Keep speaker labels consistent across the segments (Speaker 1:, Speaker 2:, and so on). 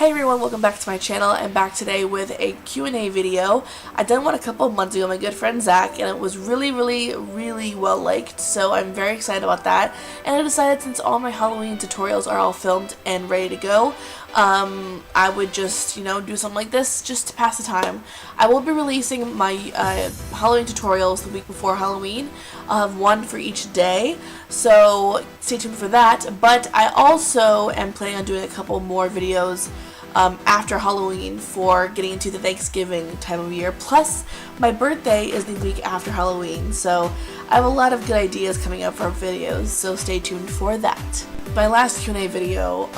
Speaker 1: Hey everyone, welcome back to my channel. I'm back today with a Q&A video. I did one a couple of months ago with my good friend Zach, and it was really well liked, so I'm very excited about that. And I decided, since all my Halloween tutorials are all filmed and ready to go, I would just, do something like this just to pass the time. I will be releasing my Halloween tutorials the week before Halloween. I'll have one for each day, so stay tuned for that. But I also am planning on doing a couple more videos after Halloween for getting into the Thanksgiving time of year. Plus, my birthday is the week after Halloween, so I have a lot of good ideas coming up for videos, so stay tuned for that. My last Q&A video,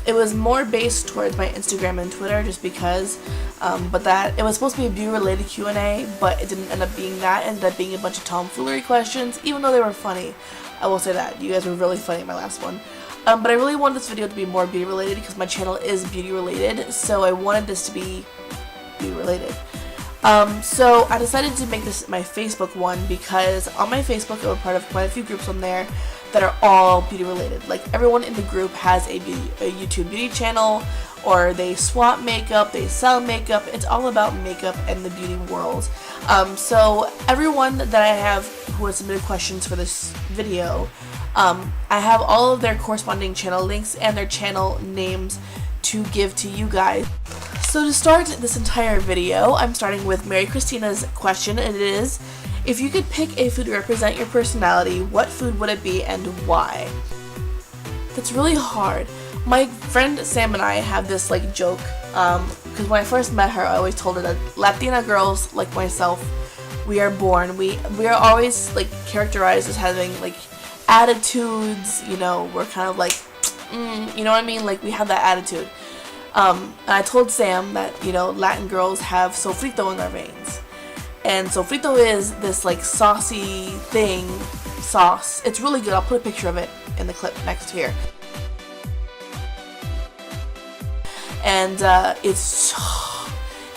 Speaker 1: it was more based towards my Instagram and Twitter just because, but that it was supposed to be a beauty-related Q&A, but it didn't end up being that. It ended up being a bunch of tomfoolery questions, even though they were funny. I will say that. You guys were really funny in my last one. But I really wanted this video to be more beauty-related because my channel is beauty-related, so I wanted this to be beauty-related. So I decided to make this my Facebook one because on my Facebook I'm a part of quite a few groups on there that are all beauty related. Like, everyone in the group has a YouTube beauty channel, or they swap makeup, they sell makeup. It's all about makeup and the beauty world. So everyone that I have who has submitted questions for this video, I have all of their corresponding channel links and their channel names to give to you guys. So to start this entire video, I'm starting with Mary Christina's question, and it is: if you could pick a food to represent your personality, what food would it be and why? That's really hard. My friend Sam and I have this joke, because when I first met her, I always told her that Latina girls like myself, we are always characterized as having attitudes. We're kind of you know what I mean? We have that attitude. And I told Sam that, Latin girls have sofrito in their veins. And sofrito is this saucy sauce. It's really good. I'll put a picture of it in the clip next here. And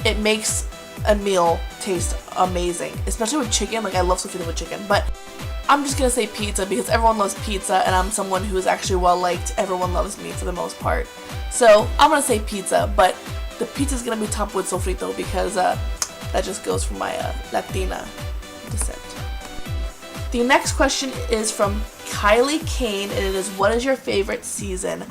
Speaker 1: it makes a meal taste amazing, especially with chicken. I love sofrito with chicken, but I'm just gonna say pizza because everyone loves pizza, and I'm someone who is actually well liked. Everyone loves me for the most part, so I'm gonna say pizza. But the pizza's gonna be topped with sofrito because that just goes for my Latina descent. The next question is from Kylie Kane, and it is: what is your favorite season?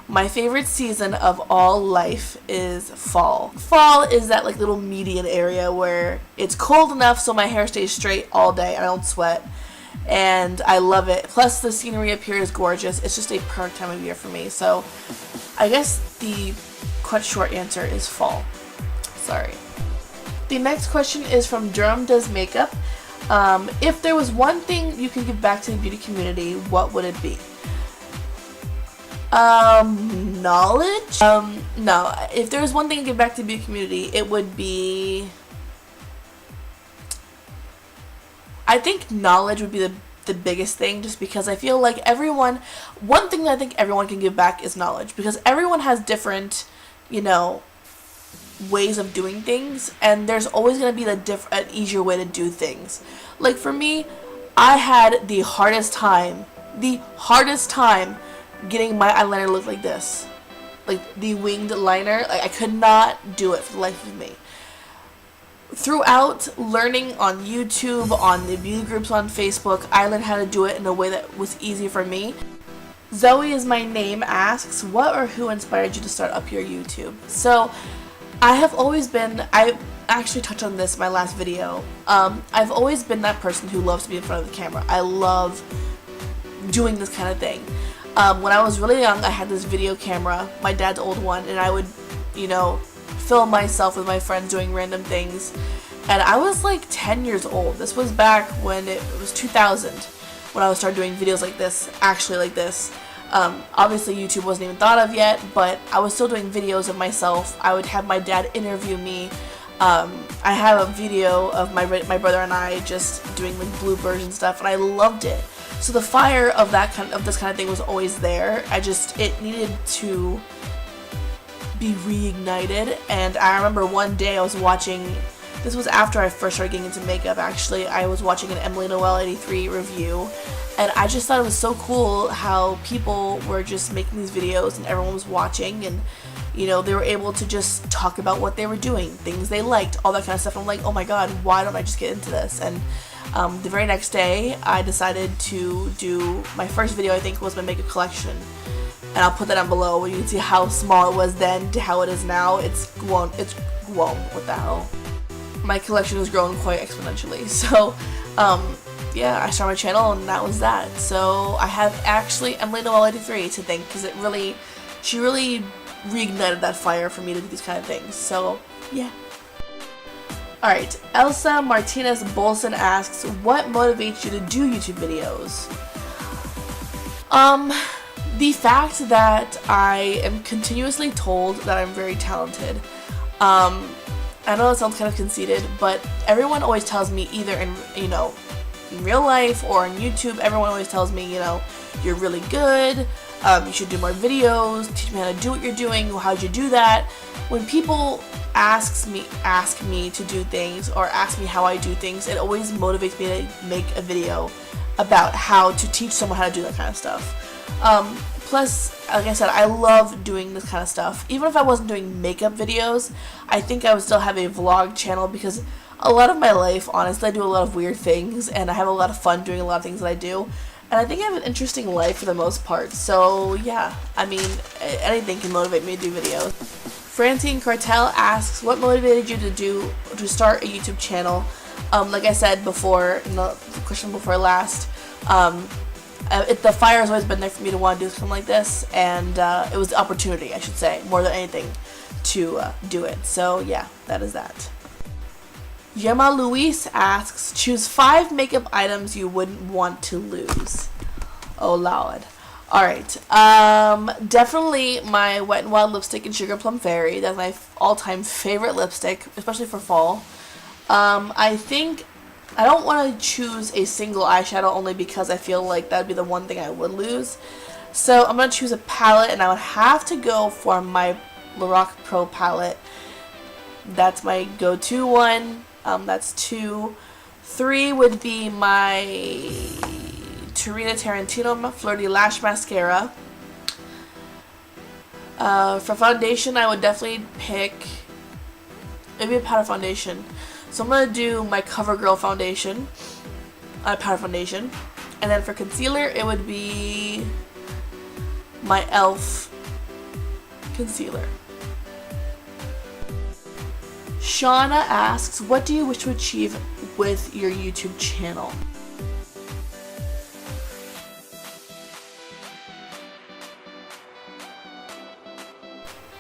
Speaker 1: My favorite season of all life is fall. Fall is that little median area where it's cold enough so my hair stays straight all day. I don't sweat. And I love it. Plus, the scenery up here is gorgeous. It's just a perfect time of year for me. So I guess the quite short answer is fall. Sorry. The next question is from Durham Does Makeup. If there was one thing you could give back to the beauty community, what would it be? Knowledge? No. If there was one thing to give back to the beauty community, it would be... I think knowledge would be the biggest thing, just because I feel like one thing that I think everyone can give back is knowledge, because everyone has different, ways of doing things, and there's always going to be an easier way to do things. For me, I had the hardest time getting my eyeliner look like this, the winged liner. I could not do it for the life of me. Throughout learning on YouTube, on the beauty groups on Facebook, I learned how to do it in a way that was easy for me. Zoe is my name asks, what or who inspired you to start up your YouTube? So I actually touched on this in my last video. I've always been that person who loves to be in front of the camera. I love doing this kind of thing. When I was really young, I had this video camera, my dad's old one, and I would, film myself with my friends doing random things. And I was 10 years old. This was back when it was 2000 when I started doing videos like this, actually like this. Obviously YouTube wasn't even thought of yet, but I was still doing videos of myself. I would have my dad interview me. I have a video of my brother and I just doing bloopers and stuff, and I loved it. So the fire of this kind of thing was always there. It needed to be reignited. And I remember one day I was watching This was after I first started getting into makeup. Actually, I was watching an Emily Noel 83 review, and I just thought it was so cool how people were just making these videos and everyone was watching, and you know, they were able to just talk about what they were doing, things they liked, all that kind of stuff. I'm like, oh my god, why don't I just get into this? And the very next day, I decided to do my first video. I think was my makeup collection, and I'll put that down below where you can see how small it was then to how it is now. It's grown. What the hell? My collection has grown quite exponentially. So, yeah, I started my channel and that was that. So I have actually Emily Noel 83 to thank, because she really reignited that fire for me to do these kind of things. So yeah. Alright, Elsa Martinez Bolson asks, what motivates you to do YouTube videos? The fact that I am continuously told that I'm very talented. I know that sounds kind of conceited, but everyone always tells me, either in real life or on YouTube, everyone always tells me, you're really good, you should do more videos, teach me how to do what you're doing, how'd you do that? When people ask me to do things or ask me how I do things, it always motivates me to make a video about how to teach someone how to do that kind of stuff. Plus, like I said, I love doing this kind of stuff. Even if I wasn't doing makeup videos, I think I would still have a vlog channel, because a lot of my life, honestly, I do a lot of weird things, and I have a lot of fun doing a lot of things that I do. And I think I have an interesting life for the most part. So, yeah, I mean, anything can motivate me to do videos. Francine Cartel asks, what motivated you to start a YouTube channel? Like I said before, in the question before last, the fire has always been there for me to want to do something like this, and it was the opportunity, I should say, more than anything, to do it. So yeah, that is that. Gemma Luis asks, choose 5 makeup items you wouldn't want to lose. Oh lord. Alright, definitely my Wet n Wild lipstick in Sugar Plum Fairy. That's my all-time favorite lipstick, especially for fall. I don't want to choose a single eyeshadow, only because I feel like that would be the one thing I would lose. So I'm going to choose a palette, and I would have to go for my Lorac Pro palette. That's my go-to one. That's 2. 3 would be my Tarina Tarantino Flirty Lash Mascara. For foundation, I would definitely pick maybe a powder foundation. So I'm going to do my CoverGirl foundation, powder foundation. And then for concealer, it would be my e.l.f. concealer. Shauna asks, what do you wish to achieve with your YouTube channel?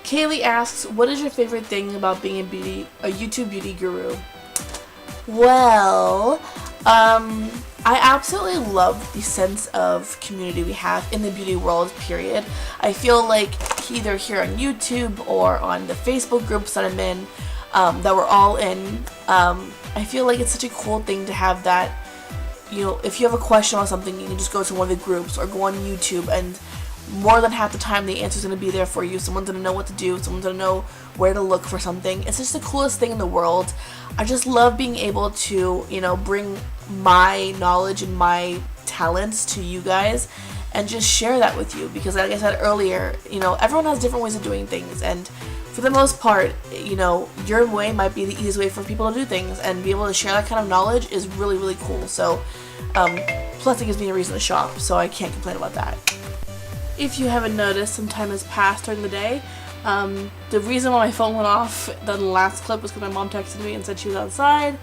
Speaker 1: Kaylee asks, what is your favorite thing about being a YouTube beauty guru? Well, I absolutely love the sense of community we have in the beauty world, period. I feel like either here on YouTube or on the Facebook groups that I'm in, that we're all in, I feel like it's such a cool thing to have that, if you have a question on something, you can just go to one of the groups or go on YouTube, and more than half the time the answer's going to be there for you. Someone's going to know what to do, someone's going to know where to look for something. It's just the coolest thing in the world. I just love being able to, bring my knowledge and my talents to you guys and just share that with you, because like I said earlier, everyone has different ways of doing things, and for the most part, your way might be the easiest way for people to do things, and be able to share that kind of knowledge is really, really cool. So, plus it gives me a reason to shop, so I can't complain about that. If you haven't noticed, some time has passed during the day. The reason why my phone went off the last clip was because my mom texted me and said she was outside,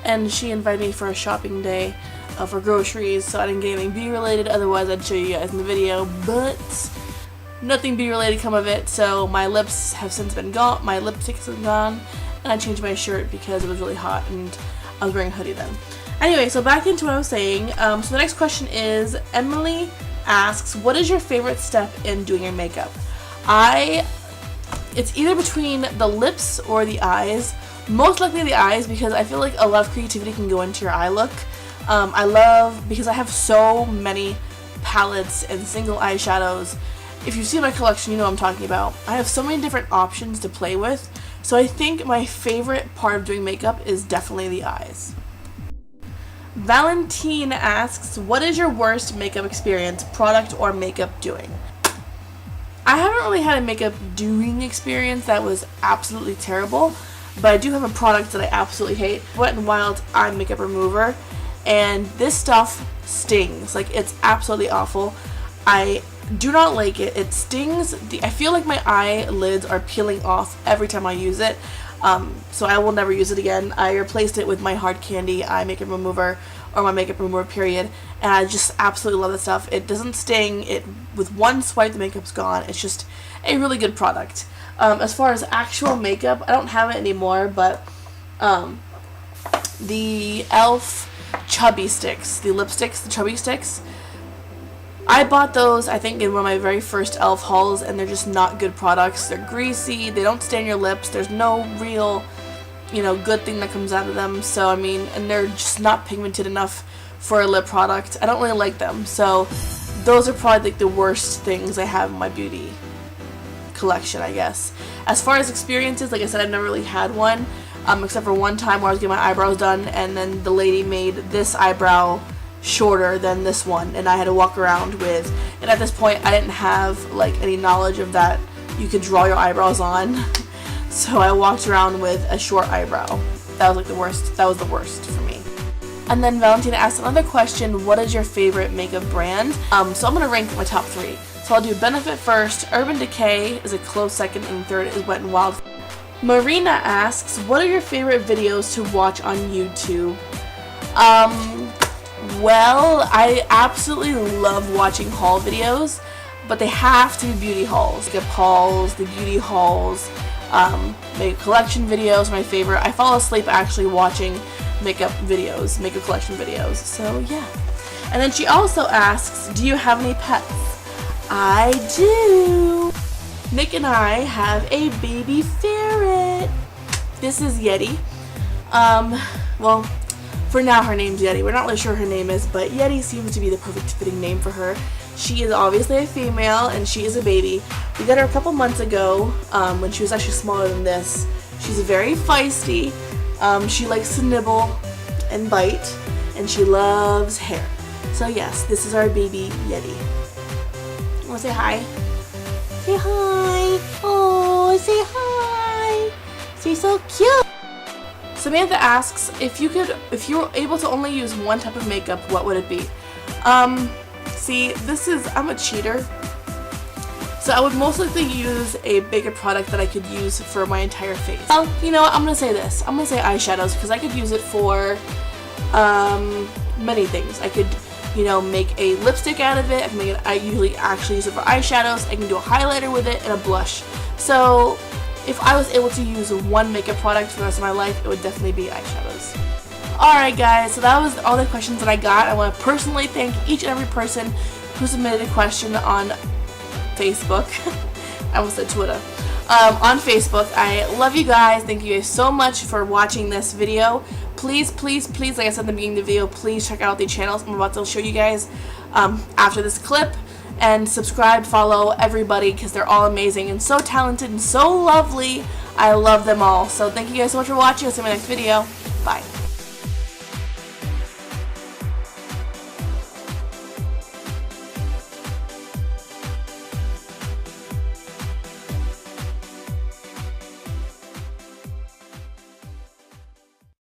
Speaker 1: and she invited me for a shopping day for groceries, so I didn't get anything beauty related. Otherwise I'd show you guys in the video, but nothing beauty related come of it. So my lips have since been gone, my lipstick has been gone, and I changed my shirt because it was really hot and I was wearing a hoodie then. Anyway, so back into what I was saying. So the next question is, Emily asks, what is your favorite step in doing your makeup? It's either between the lips or the eyes. Most likely the eyes, because I feel like a lot of creativity can go into your eye look. Because I have so many palettes and single eyeshadows. If you see my collection, you know what I'm talking about. I have so many different options to play with So I think my favorite part of doing makeup is definitely the eyes. Valentine asks, what is your worst makeup experience, product or makeup doing? I haven't really had a makeup doing experience that was absolutely terrible, but I do have a product that I absolutely hate. Wet n Wild eye makeup remover, and this stuff stings. Like, it's absolutely awful. I do not like it. It stings. I feel like my eyelids are peeling off every time I use it. So I will never use it again. I replaced it with my Hard Candy eye makeup remover, or my makeup remover period, and I just absolutely love this stuff. It doesn't sting. With one swipe the makeup's gone. It's just a really good product. As far as actual makeup, I don't have it anymore, but the e.l.f. chubby sticks, the lipsticks, the chubby sticks, I bought those, I think, in one of my very first e.l.f. hauls, and they're just not good products. They're greasy, they don't stain your lips, there's no real, good thing that comes out of them. So, I mean, and they're just not pigmented enough for a lip product. I don't really like them. So, those are probably like the worst things I have in my beauty collection, I guess. As far as experiences, like I said, I've never really had one, except for one time where I was getting my eyebrows done, and then the lady made this eyebrow shorter than this one, and I had to walk around with, and at this point I didn't have like any knowledge of that you could draw your eyebrows on, so I walked around with a short eyebrow. That was like the worst. That was the worst for me. And then Valentina asked another question, what is your favorite makeup brand? So I'm gonna rank my top 3. So I'll do Benefit first, Urban Decay is a close second, and third is Wet n Wild. Marina asks, what are your favorite videos to watch on YouTube? Well, I absolutely love watching haul videos, but they have to be beauty hauls. Makeup hauls, the beauty hauls, makeup collection videos are my favorite. I fall asleep actually watching makeup videos, makeup collection videos, so yeah. And then she also asks, do you have any pets? I do! Nick and I have a baby ferret. This is Yeti. Well, for now her name's Yeti. We're not really sure her name is, but Yeti seems to be the perfect fitting name for her. She is obviously a female, and she is a baby. We got her a couple months ago, when she was actually smaller than this. She's very feisty. She likes to nibble and bite, and she loves hair. So yes, this is our baby Yeti. Wanna say hi? Say hi! Oh, say hi! She's so cute! Samantha asks, if you were able to only use one type of makeup, what would it be? See, I'm a cheater. So I would most likely use a bigger product that I could use for my entire face. Well, you know what, I'm gonna say this. I'm gonna say eyeshadows, because I could use it for, many things. I could, make a lipstick out of it. I usually actually use it for eyeshadows. I can do a highlighter with it and a blush. So if I was able to use one makeup product for the rest of my life, it would definitely be eyeshadows. Alright guys, so that was all the questions that I got. I want to personally thank each and every person who submitted a question on Facebook. I almost said Twitter. On Facebook. I love you guys. Thank you guys so much for watching this video. Please, please, please, like I said in the beginning of the video, please check out the channels I'm about to show you guys after this clip. And subscribe, follow everybody, because they're all amazing and so talented and so lovely. I love them all. So thank you guys so much for watching. I'll see you in my next video. Bye.